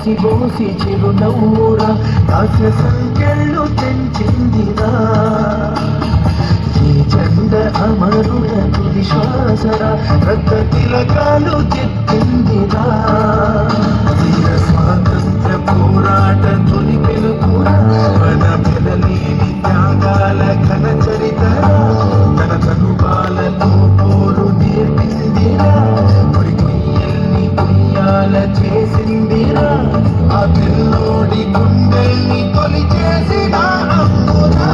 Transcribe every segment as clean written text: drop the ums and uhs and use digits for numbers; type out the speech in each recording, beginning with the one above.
కసిబోసి చిరునవ్వురా హాస్య సంఖ్యలు తెంచిందిరా ఈ చండ అమరుల తుది శ్వాసరా రక్త తిలకాలు చెప్పిందిరా వీర స్వాతంత్ర పోరాట తొలి పిలుపురా మన పెదలేని త్యాగాల ఘన చరితరా తన కనుబాలతో పోరు నేర్పిందిరా మురికొయ్యల్ని ఉయ్యాల చేసిందిరా ఆ పిల్లోడి గుండెల్ని తొలి చేసిన అమ్మురా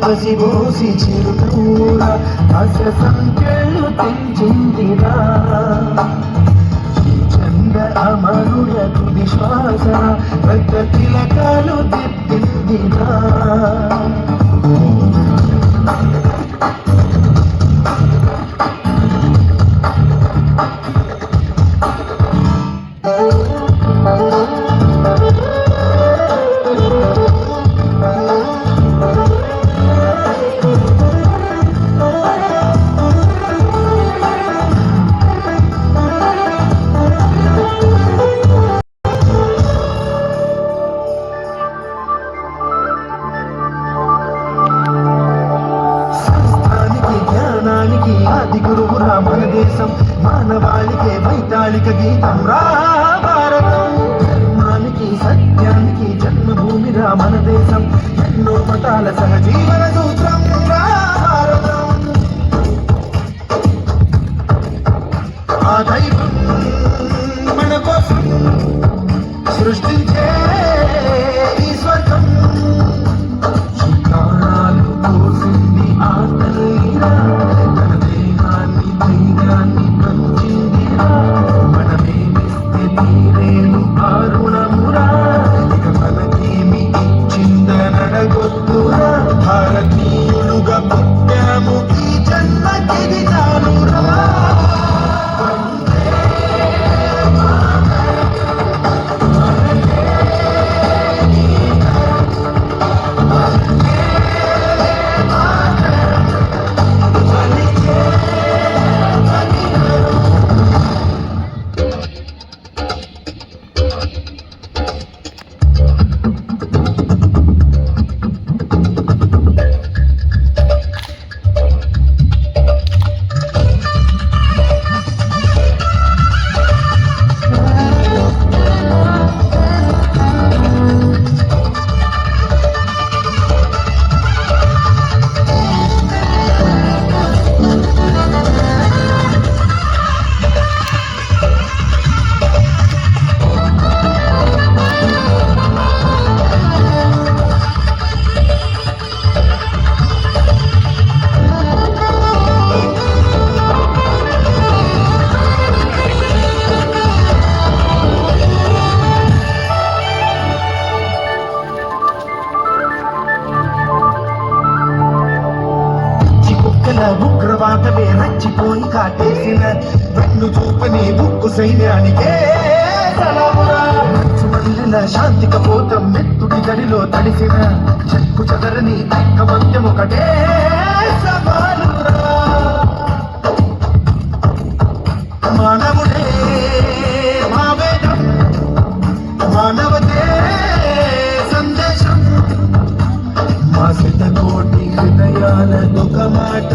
పసిబోసి చిరునవ్వురా హాస్య సంఖ్యలు తెంచిందిరా ఈ చంద అమరుల తుది శ్వాస రక్త తిలకాలు దిద్దిందిరా ఆది గురువురా మన దేశం మానవాళికే వైతాళిక గీతం రా భారతం ధర్మానికి సత్యానికి జన్మభూమిరా మన దేశం ఎన్నో మతాల సహజీవన సూత్రం రా భారతం ఆ దైవం మన కోసం సృష్టించే ఈ స్వర్గం ప్రాణాలు పోసింది ఆ తల్లిరా మనమేమిస్తే తీరేను ఆరుణమురా ఇక మనకేమి ఇచ్చిందనడగొద్దురా భారతీయులుగా పుట్టాము ఈ జన్మకిది చాలురా ఉగ్రవాదమే రచ్చిపోయి కాటేసిన వెన్ను చూపని ఉక్కు సైన్యానికే మల్లిన శాంతి కపోతం మెత్తుడి గడిలో తడిసిన చెక్కు చెదరని ఐకమత్యం ఒకటే సవాలురా మానవుడే మావేదం మానవతే సందేశం మా శతకోటి హృదయాల ఒక మాట